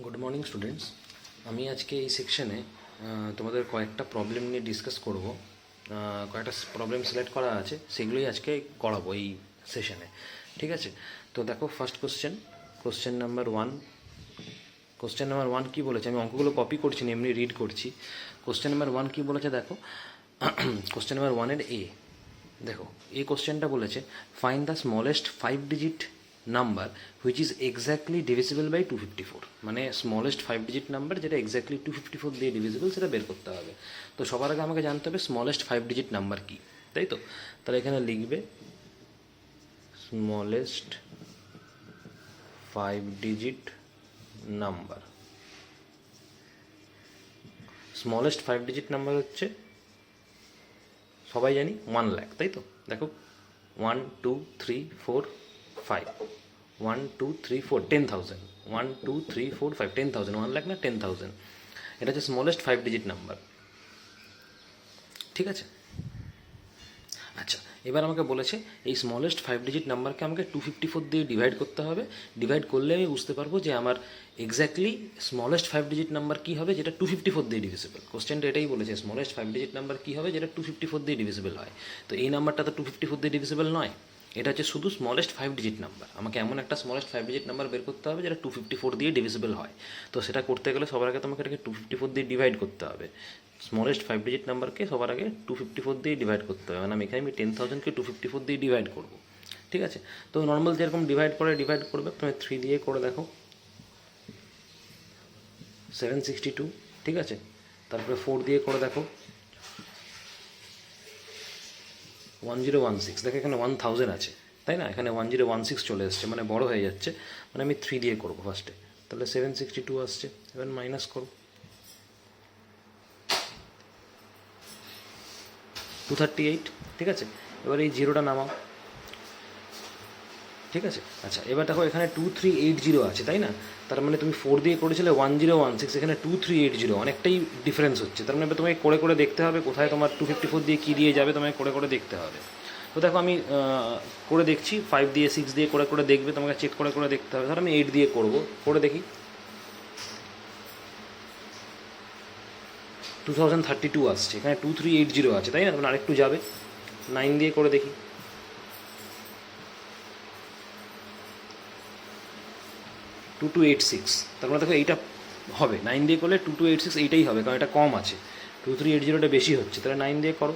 Good morning students. আমি আজকে এই সেকশনে তোমাদের কয়েকটা প্রবলেম নিয়ে ডিসকাস করব। কয়েকটা প্রবলেম সিলেক্ট করা আছে, সেগুলোই আজকে করাবো এই সেশনে। ঠিক আছে, তো দেখো ফার্স্ট কোশ্চেন নাম্বার ওয়ান কী বলেছে, আমি অঙ্কগুলো কপি করছি না, এমনি রিড করছি। কোশ্চেন নাম্বার ওয়ান কী বলেছে দেখো। কোশ্চেন নাম্বার ওয়ানের দেখো এই কোশ্চেনটা বলেছে find the smallest 5 digit number which is exactly divisible by 254। মানে স্মলেস্ট 5 ডিজিট নাম্বার যেটা এক্স্যাক্টলি 254 দিয়ে ডিভিজিবল, সেটা বের করতে হবে। তো সবার আগে আমাকে জানতে হবে স্মলেস্ট 5 ডিজিট নাম্বার কী, তাই তো? তাহলে এখানে লিখবে smallest 5 digit number. Smallest 5 digit number হচ্ছে সবাই জানি 1 লাখ, তাই তো? দেখো 1 2 3 4 5, 1 2 3 4 10,000, 1 2 3 4 5 10,000, 1 লাখ না 10,000, এটা হচ্ছে স্মলেস্ট 5 ডিজিট নাম্বার। ঠিক আছে, আচ্ছা এবার আমাকে বলেছে এই স্মলেস্ট 5 ডিজিট নাম্বারকে আমাকে 254 দিয়ে ডিভাইড করতে হবে। ডিভাইড করলে আমি বুঝতে পারবো যে আমার এক্স্যাক্টলি স্মলেস্ট 5 ডিজিট নাম্বার কী হবে যেটা 254 দিয়ে ডিভিজিবল। কোশ্চেনটা এটাই বলেছে স্মলেস্ট 5 ডিজিট নাম্বার কী হবে যেটা 254 দিয়ে ডিভিজিবল হয়। তো এই নাম্বারটা তো 254 দিয়ে ডিভিজিবল নয়, এটা হচ্ছে শুধু স্মলেস্ট 5 ডিজিট নাম্বার। আমাকে এমন একটা স্মলেস্ট 5 ডিজিট নাম্বার বের করতে হবে যেটা 254 দিয়ে ডিভিজিবল হয়। তো সেটা করতে গেলে সবার আগে তোমাকে এটাকে 254 দিয়ে ডিভাইড করতে হবে। স্মলেস্ট 5 ডিজিট নাম্বারকে সবার আগে 254 দিয়ে ডিভাইড করতে হবে। মানে এখানে আমি 10,000কে 254 দিয়ে ডিভাইড করব। ঠিক আছে, তো নর্মাল যেরকম ডিভাইড করবে, তুমি 3 দিয়ে করে দেখো 762। ঠিক আছে, তারপরে 4 দিয়ে করে দেখো 1016। দেখো এখানে 1000 আছে, তাই না? এখানে 1016 চলে এসছে, মানে বড় হয়ে যাচ্ছে। মানে আমি 3 দিয়ে করবো ফার্স্টে, তাহলে 762 আসছে। এবার মাইনাস করো 238। ঠিক আছে, এবার এই জিরোটা নামাও। ঠিক আছে, আচ্ছা এবার দেখো এখানে 2380 আছে, তাই না? তার মানে তুমি 4 দিয়ে করেছিলে 1016, এখানে 2380, অনেকটাই ডিফারেন্স হচ্ছে। তার মানে এবার তোমাকে করে করে দেখতে হবে কোথায় তোমার 254 দিয়ে কী দিয়ে যাবে, তোমাকে করে করে দেখতে হবে। তো দেখো আমি করে দেখছি, 5 দিয়ে 6 দিয়ে করে করে দেখবে, তোমাকে চেক করে করে দেখতে হবে। ধর আমি 8 দিয়ে করবো, করে দেখি 2032 আসছে। এখানে 2380 আছে, তাই না? তখন আরেকটু যাবে, 9 দিয়ে করে দেখি 2286। তার মানে দেখো এইটা হবে, 9 দিয়ে করলে 2286 এইটাই হবে, কারণ এটা কম আছে। 2380টা বেশি হচ্ছে, তাহলে 9 দিয়ে করো।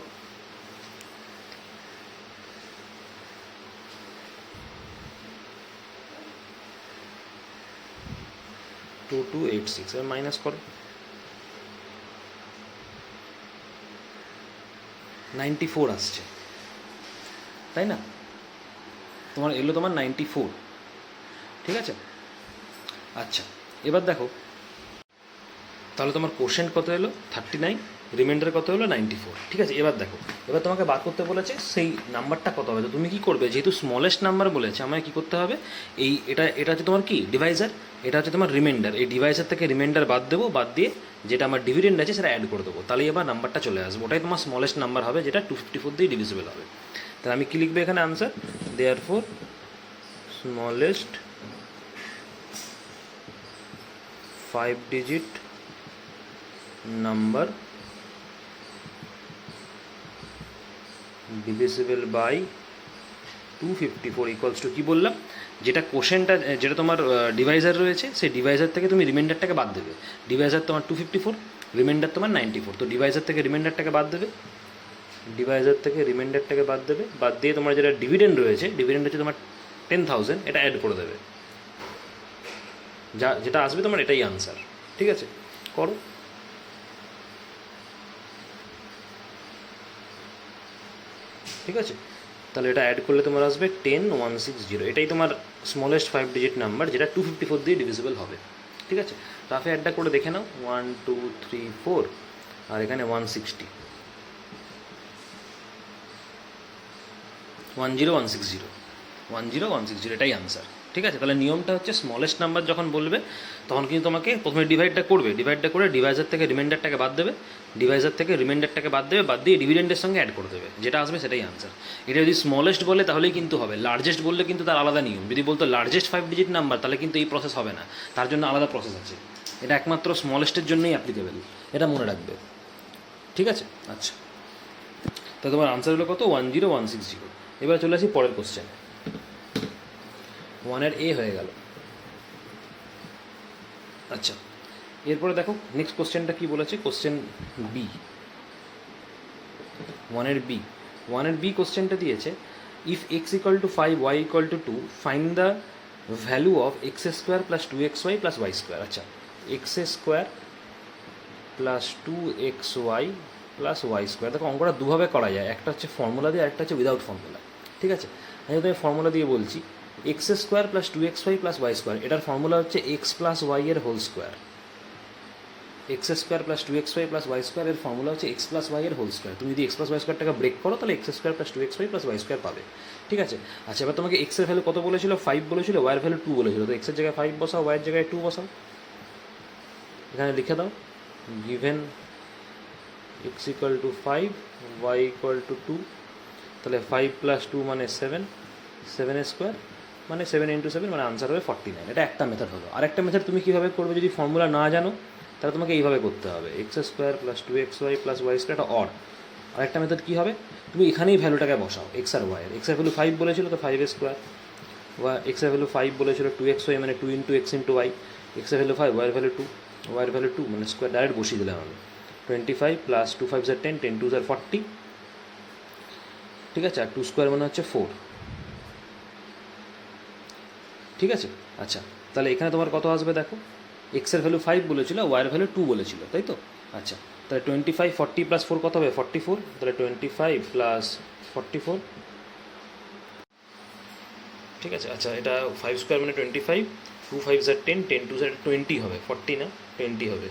টু 2286 এবার মাইনাস করো 94 আসছে, তাই না? তোমার এলো তোমার 94। ঠিক আছে, আচ্ছা এবার দেখো তাহলে তোমার কোশ্চেন কত এলো 39, রিমাইন্ডার কত হলো 94। ঠিক আছে, এবার দেখো এবার তোমাকে বার করতে বলেছে সেই নাম্বারটা কত হবে। তো তুমি কী করবে, যেহেতু স্মলেস্ট নাম্বার বলেছে আমায় কী করতে হবে, এটা হচ্ছে তোমার কি ডিভাইজার, এটা হচ্ছে তোমার রিমাইন্ডার। এই ডিভাইজার থেকে রিমাইন্ডার বাদ দেবো, বাদ দিয়ে যেটা আমার ডিভিডেন্ড আছে সেটা অ্যাড করে দেবো, তাহলেই এবার নাম্বারটা চলে আসবে। ওটাই তোমার স্মলেস্ট নাম্বার হবে যেটা 254 দিয়ে ডিভিজিবল হবে। তাহলে আমি কী লিখবো এখানে answer, therefore smallest 5 digit number divisible by 254 equals to, কী বললাম, যেটা কোশ্চেনটা যেটা তোমার ডিভাইজার রয়েছে সেই ডিভাইজার থেকে তুমি রিমাইন্ডারটাকে বাদ দেবে। ডিভাইজার তোমার 254, রিমাইন্ডার তোমার 94। তো ডিভাইজার থেকে রিমাইন্ডারটাকে বাদ দেবে, বাদ দিয়ে তোমার যেটা ডিভিডেন্ড রয়েছে, ডিভিডেন্ড হচ্ছে তোমার 10,000, এটা অ্যাড করে দেবে। যেটা আসবে তোমার এটাই আনসার। ঠিক আছে, করো। ঠিক আছে, তাহলে এটা অ্যাড করলে তোমার আসবে 10160। এটাই তোমার স্মলেস্ট 5 ডিজিট নাম্বার যেটা 254 দিয়ে ডিভিজিবল হবে। ঠিক আছে, রাফে অ্যাডটা করে দেখে নাও, 1 2 3 4 আর এখানে 160, 10160, এটাই আনসার। ঠিক আছে, তাহলে নিয়মটা হচ্ছে স্মলেস্ট নাম্বার যখন বলবে তখন কিন্তু তোমাকে প্রথমে ডিভাইডটা করবে, ডিভাইডটা করে ডিভাইজার থেকে রিমাইন্ডারটাকে বাদ দেবে, ডিভাইজার থেকে রিমাইন্ডারটাকে বাদ দেবে, বাদ দিয়ে ডিভিডেন্ডের সঙ্গে অ্যাড করে দেবে, যেটা আসবে সেটাই আনসার। এটা যদি স্মলেস্ট বলে তাহলেই কিন্তু হবে, লার্জেস্ট বললে কিন্তু তার আলাদা নিয়ম। যদি বলতো লার্জেস্ট 5 ডিজিট নাম্বার তাহলে কিন্তু এই প্রসেস হবে না, তার জন্য আলাদা প্রসেস আছে। এটা একমাত্র স্মলেস্টের জন্যই অ্যাপ্লিকেবল, এটা মনে রাখবে। ঠিক আছে, আচ্ছা, তো তোমার আনসার হলো কত? 10160। এবার চলে আসি পরের কোশ্চেন। 1-এর এ হয়ে গেল। আচ্ছা, এরপরে দেখো নেক্সট কোশ্চেনটা কী বলেছে, কোশ্চেন বি, 1-এর বি। 1-এর বি কোশ্চেনটা দিয়েছে, if x equal to 5 Y equal to 2 find the value of X square plus 2xy plus Y square. আচ্ছা, X square plus 2xy plus Y square. দেখো অঙ্কটা দুভাবে করা যায়, একটা হচ্ছে ফর্মুলা দিয়ে, একটা হচ্ছে উইদাউট ফর্মুলা। ঠিক আছে, আমি তোমায় ফর্মুলা দিয়ে বলছি। X square plus 2xy plus Y square, এটার ফর্মুলা হচ্ছে এক্স প্লাস ওয়াই এর whole square. X square plus 2xy plus Y square এর ফর্মুলা হচ্ছে এক্স প্লাস ওয়াই এর হোল স্কোয়ার। তুমি যদি এক্স প্লাস ওয়াই স্কোয়ারটাকে ব্রেক করো তাহলে x square plus 2xy plus Y square পাবে। ঠিক আছে, আচ্ছা, এবার তোমাকে এক্সের ভ্যালু কত বলেছিল? 5 বলেছিল, ওয়াইয়ের ভ্যালু 2 বলেছিল। তো এক্সের জায়গায় 5 বসাও, ওয়াইয়ের জায়গায় 2 বসাও, এখানে লিখে দাও। Given x equal to 5 Y equal to 2, তাহলে 5 প্লাস 2 মানে 7, 7 স্কোয়ার মানে 7 ইন্টু 7 মানে আনসার হবে 49। এটা একটা মেথড হলো। আরেকটা মেথড তুমি কীভাবে করবে যদি ফর্মুলা না জানো, তাহলে তোমাকে এইভাবে করতে হবে, x square plus 2xy plus Y square, এটা অড। আরেকটা মেথড কী হবে, তুমি এখানেই ভ্যালুটাকে বসাও, এক্স আর ওয়াইয়ের। এক্সের ভ্যালু 5 বলেছিল তো 5 স্কোয়ার, এক্সের ভ্যালু 5 বলেছিল 2xy মানে 2 ইন্টু এক্স ইন্টু ওয়াই, এক্সের ভ্যালু 5, ওয়াইয়ের ভ্যালু 2, ওয়াইয়ের ভ্যালু 2 মানে স্কোয়ার, ডাইরেক্ট বসিয়ে দিলাম আমি। 25 প্লাস 2 5 10, 10 2 40। ঠিক আছে, আর 2 স্কোয়ার মানে হচ্ছে 4। ঠিক আছে, আচ্ছা, তাহলে এখানে তোমার কত আসবে দেখো, এক্সের ভ্যালু 5 বলেছিল, ওয়াইয়ের ভ্যালু 2 বলেছিল, তাই তো? আচ্ছা, তাহলে 25 40 প্লাস 4 কত হবে? 44। তাহলে 25 প্লাস 44। ঠিক আছে, আচ্ছা, এটা 5 স্কোয়ার মানে 25, 2 5 10, 10 2 20 হবে, 40 না 20 হবে।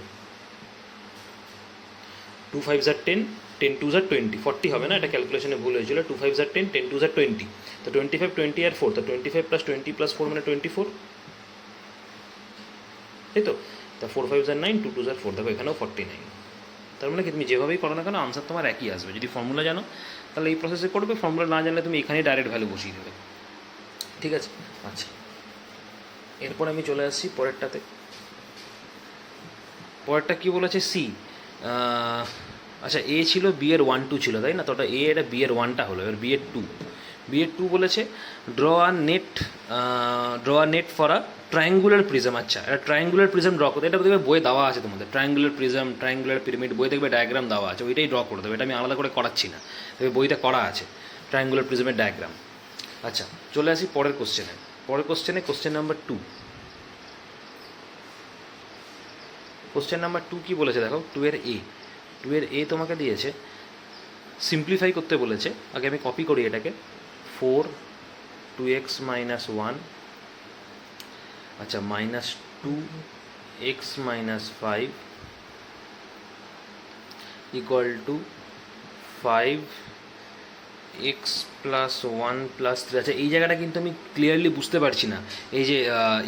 2 5 10, 10 2 20, 40 হবে না, এটা ক্যালকুলেশনে ভুল হয়েছিল। 2 5 10, 10 2 20, তো 25 20 আর 4, তো 25 প্লাস 20 প্লাস 4 মানে 24, তাই তো? তা 4 5 9, 2 2 4, দেখো এখানেও 49। তার মানে কি তুমি যেভাবেই করো না কেন আনসার তোমার একই আসবে। যদি ফর্মুলা জানো তাহলে এই প্রসেসে করবে, ফর্মুলা না জানলে তুমি এখানেই ডাইরেক্ট ভ্যালু বসিয়ে দেবে। ঠিক আছে, আচ্ছা, এরপর আমি চলে আসছি পরেরটাতে। পরেরটা কী বলেছে? সি। আচ্ছা, এ ছিল বি এর 1 2 ছিল, তাই না? তো ওটা এ, এটা বি এর 1টা হলো, এবার বি এর 2। বি এর 2 বলেছে draw a net for a triangular prism. আচ্ছা, এটা ট্রায়াঙ্গুলার প্রিজম ড্র করতে, এটা দেখবে বইয়ে দেওয়া আছে তোমাদের, ট্রায়াঙ্গুলার প্রিজম, ট্রায়াঙ্গুলার পিরামিড, বই দেখবে ডায়াগ্রাম দেওয়া আছে, ওইটাই ড্র করে দেবে। এটা আমি আলাদা করে করাচ্ছি না, তবে বইতে করা আছে ট্রায়াঙ্গুলার প্রিজমের ডায়াগ্রাম। আচ্ছা, চলে আসি পরের কোশ্চেনে। পরের কোশ্চেনে কোশ্চেন নাম্বার 2। কোশ্চেন নাম্বার 2 কী বলেছে দেখো, 2 এর এ। 2 এর এ তোমাকে দিয়েছে সিম্পলিফাই করতে বলেছে। আগে আমি কপি করি এটাকে, 4 2x মাইনাস 1, আচ্ছা, minus 2x minus 5 equal to 5x plus 1 plus 3। আচ্ছা, এই জায়গাটা কিন্তু আমি ক্লিয়ারলি বুঝতে পারছি না। এই যে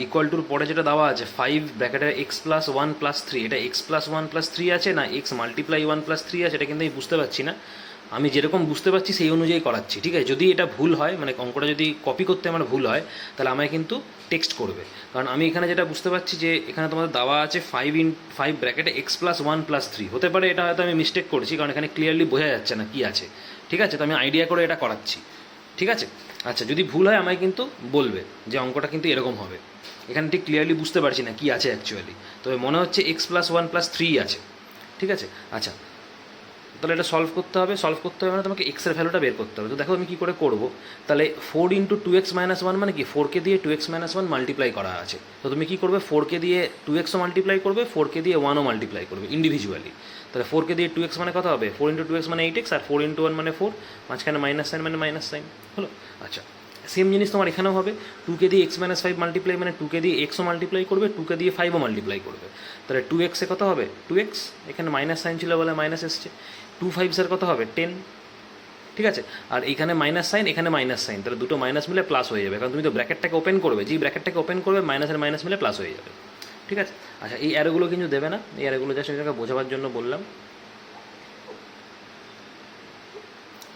ইকুয়াল টুর পরে যেটা দেওয়া আছে 5 ব্র্যাকেটে এক্স প্লাস 1 প্লাস 3, এটা এক্স প্লাস 1 প্লাস 3 আছে না এক্স মাল্টিপ্লাই 1 প্লাস 3 আছে, এটা কিন্তু আমি বুঝতে পারছি না। আমি যেরকম বুঝতে পারছি সেই অনুযায়ী করাচ্ছি। ঠিক আছে, যদি এটা ভুল হয়, মানে অঙ্কটা যদি কপি করতে আমার ভুল হয়, তাহলে আমায় কিন্তু টেক্সট করবে। কারণ আমি এখানে যেটা বুঝতে পারছি যে এখানে তোমাদের দেওয়া আছে 5 ব্র্যাকেটে এক্স প্লাস 1 প্লাস 3, হতে পারে এটা হয়তো আমি মিস্টেক করছি, কারণ এখানে ক্লিয়ারলি বোঝা যাচ্ছে না কী আছে। ঠিক আছে, তো আমি আইডিয়া করে এটা করাচ্ছি। ঠিক আছে, আচ্ছা, যদি ভুল হয় আমায় কিন্তু বলবে যে অঙ্কটা কিন্তু এরকম হবে। এখানে ঠিক ক্লিয়ারলি বুঝতে পারছি না কী আছে অ্যাকচুয়ালি, তবে মনে হচ্ছে এক্স প্লাস 1 প্লাস 3 আছে। ঠিক আছে, আচ্ছা, তাহলে এটা সলভ করতে হবে। মানে তোমাকে এক্সের ভ্যালুটা বের করতে হবে। তো দেখো আমি কী করে করবো, তাহলে 4 ইন্টু 2x মাইনাস 1 মানে কি 4কে দিয়ে 2x মাইনাস 1 মাল্টিপ্লাই করা আছে। তো তুমি কী করবে, 4কে দিয়ে 2xও মাল্টিপ্লাই করবে, 4কে দিয়ে 1ও মাল্টিপ্লাই করবে ইন্ডিভিজুয়ালি। তাহলে 4কে দিয়ে 2x মানে কত হবে, 4 ইন্টু 2x মানে 8x, আর 4 ইন্টু 1 মানে 4, মাঝখানে মাইনাস সাইন মানে মাইনাস সাইন হলো। আচ্ছা, সেম জিনিস তোমার এখানেও হবে, 2কে দিয়ে x মাইনাস 5 মাল্টিপ্লাই মানে 2কে দিয়ে xও মাল্টিপ্লাই করবে, 2কে দিয়ে 5ও মাল্টিপ্লাই করবে। তাহলে 2x-এ কত হবে 2x, এখানে মাইনাস সাইন ছিল বলে মাইনাস এসছে। 2 5 কত হবে 10, ঠিক আছে, আর এইখানে মাইনাস সাইন, এখানে মাইনাস সাইন, তাহলে দুটো মাইনাস মিলে প্লাস হয়ে যাবে, কারণ তুমি তো ব্র্যাকেটটাকে ওপেন করবে, যেই ব্র্যাকেটটাকে ওপেন করবে মাইনাসের মাইনাস মিলে প্লাস হয়ে যাবে। ঠিক আছে, আচ্ছা এই অ্যারোগুলো কিন্তু দেবে না, এই অ্যারোগুলো জাস্ট এটাকে বোঝাবার জন্য বললাম।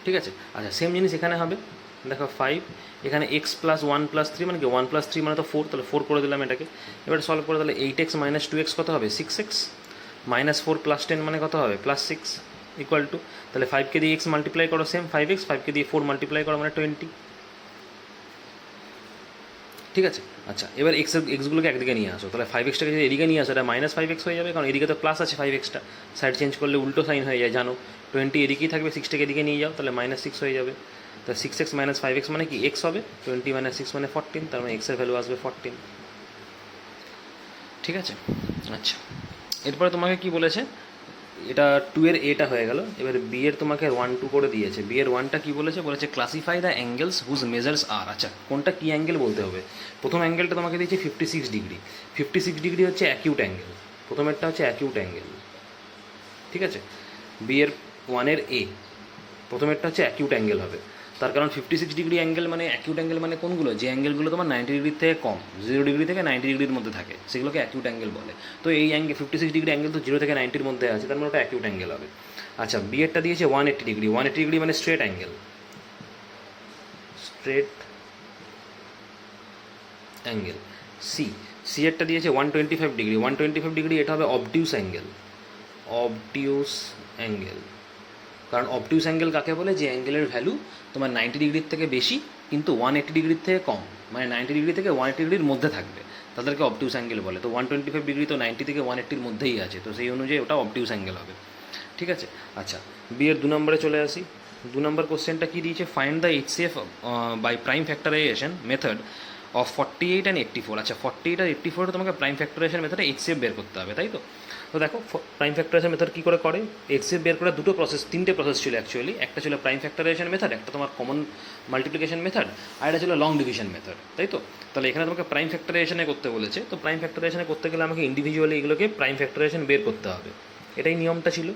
ঠিক আছে, আচ্ছা সেম জিনিস এখানে হবে, দেখো 5, এখানে এক্স প্লাস 1+3 মানে কি 1+3 মানে তো 4, তাহলে 4 করে দিলাম এটাকে। এবার সলভ করে তাহলে 8x - 2x কত হবে 6x, -4 + 10 মানে কত হবে +6 ইকুয়াল টু, তাহলে 5কে দিয়ে x মাল্টিপ্লাই করো সেম 5x, 5কে দিয়ে 4 মাল্টিপ্লাই করো মানে 20। ঠিক আছে, আচ্ছা এবার এক্সগুলোকে একদিকে নিয়ে আসো, তাহলে 5xটাকে যদি এদিকে নিয়ে আসো এটা -5x হয়ে যাবে, কারণ এদিকে তো প্লাস আছে 5xটা, সাইড চেঞ্জ করলে উল্টো সাইন হয়ে যায় জানো, 20 এদিকেই থাকবে, 6টাকে এদিকে নিয়ে যাও তাহলে -6 হয়ে যাবে। তাহলে 6x - 5x মানে কি x হবে, 20 - 6 মানে 14, তার মানে এক্সের ভ্যালু আসবে 14। ঠিক আছে, আচ্ছা এরপরে তোমাকে কি বলেছে, এটা 2 এর এটা হয়ে গেল, এবার বি এর তোমাকে 1 2 করে দিয়েছে। বি এর 1টা কী বলেছে, বলেছে classify the angles whose measures are. আচ্ছা কোনটা কী অ্যাঙ্গেল বলতে হবে, প্রথম অ্যাঙ্গেলটা তোমাকে দিয়েছে 56 ডিগ্রি, 56 ডিগ্রি হচ্ছে অ্যাকিউট অ্যাঙ্গেল, প্রথমেরটা হচ্ছে অ্যাকিউট অ্যাঙ্গেল। ঠিক আছে, বি এর 1-এর এ প্রথমেরটা হচ্ছে অ্যাকিউট অ্যাঙ্গেল হবে, তার কারণ 56 ডিগ্রি অ্যাঙ্গেল মানে অ্যাকিউট অ্যাঙ্গেল মানে কোনগুলো, যে অ্যাঙ্গেলগুলো তোমার 90 ডিগ্রির থেকে কম, 0 ডিগ্রি থেকে 90 ডিগ্রির মধ্যে থাকে সেগুলোকে অ্যাকিউট অ্যাঙ্গেল বলে। তো এই অ্যাঙ্গেল 56 ডিগ্রি অ্যাঙ্গেল তো 0 থেকে 90-র মধ্যে আছে, তার মানে ওটা অ্যাকিউট অ্যাঙ্গেল হবে। আচ্ছা বি এরটা দিয়েছে 180 ডিগ্রি, 180 ডিগ্রি মানে straight angle, straight angle. C এরটা দিয়েছে 125 ডিগ্রি, 125 ডিগ্রি এটা হবে অবটিউস অ্যাঙ্গেল, অবটিউস অ্যাঙ্গেল। কারণ অবটিউস অ্যাঙ্গেল কাকে বলে, যে অ্যাঙ্গেলের ভ্যালু তোমার 90 ডিগ্রির থেকে বেশি কিন্তু 180 ডিগ্রির থেকে কম, মানে 90 ডিগ্রি থেকে 180 ডিগ্রির মধ্যে থাকবে, তাদেরকে অবটিউস অ্যাঙ্গেল বলে। তো 125 ডিগ্রি তো 90 থেকে 180-র মধ্যেই আছে, তো সেই অনুযায়ী ওটা অবটিউস অ্যাঙ্গেল হবে। ঠিক আছে, আচ্ছা বি এর 2 নম্বরে চলে আসি। 2 নম্বর কোশ্চেনটা কী দিয়েছে, find the HCF by prime factorization method of 48 and 84। আচ্ছা 48 আর 84 তোমাকে প্রাইম ফ্যাক্টরাইজেশন মেথডে HCF বের করতে হবে, তাই তো। তো দেখো প্রাইম ফ্যাক্টরাইজেশন মেথড কী করে HCF বের করার তিনটে প্রসেস ছিল অ্যাকচুয়ালি, একটা ছিল প্রাইম ফ্যাক্টরাইজেশন মেথড, একটা তোমার কমন মাল্টিপ্লিকেশন মেথড, আর একটা ছিল লং ডিভিশন মেথড, তাই তো। তাহলে এখানে তোমাকে প্রাইম ফ্যাক্টরাইজেশনে করতে বলেছে, তো প্রাইম ফ্যাক্টরাইজেশনে করতে গেলে আমাকে ইন্ডিভিজুয়ালি এগুলোকে প্রাইম ফ্যাক্টরাইজেশন বের করতে হবে, এটাই নিয়মটা ছিল।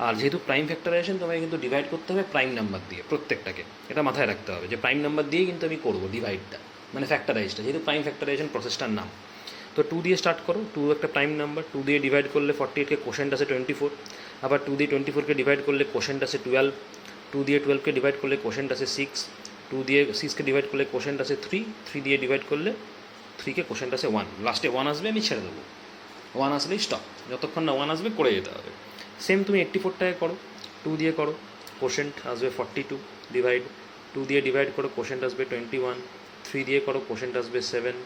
আর যেহেতু প্রাইম ফ্যাক্টরাইজেশন তোমাকে কিন্তু ডিভাইড করতে হবে প্রাইম নাম্বার দিয়ে প্রত্যেকটাকে, এটা মাথায় রাখতে হবে যে প্রাইম নাম্বার দিয়েই কিন্তু আমি করবো ডিভাইডটা, মানে ফ্যাক্টরাইজটা, যেহেতু প্রাইম ফ্যাক্টরাইজেশন প্রসেসটার নাম। তো 2 দিয়ে স্টার্ট করো, 2 একটা প্রাইম নাম্বার, 2 দিয়ে ডিভাইড করলে 48কে কোশেন্ট আসে 24, আবার 2 দিয়ে 24কে ডিভাইড করলে কোশেন্ট আসে 12, 2 দিয়ে 12কে ডিভাইড করলে কোশেন্ট আসে 6, 2 দিয়ে 6কে ডিভাইড করলে কোশেন্ট আসে 3, 3 দিয়ে ডিভাইড করলে 3কে কোশেন্ট আসে 1, লাস্টে 1 আসবে আমি ছেড়ে দেবো, 1 আসলেই স্টপ, যতক্ষণ না 1 আসবে করে যেতে হবে। সেম তুমি 84টাকে করো, 2 দিয়ে করো, কোশেন্ট আসবে 42, ডিভাইড 2 দিয়ে ডিভাইড করো, কোশেন্ট আসবে 21, 3 দিয়ে করো, কোশেন্ট আসবে 7,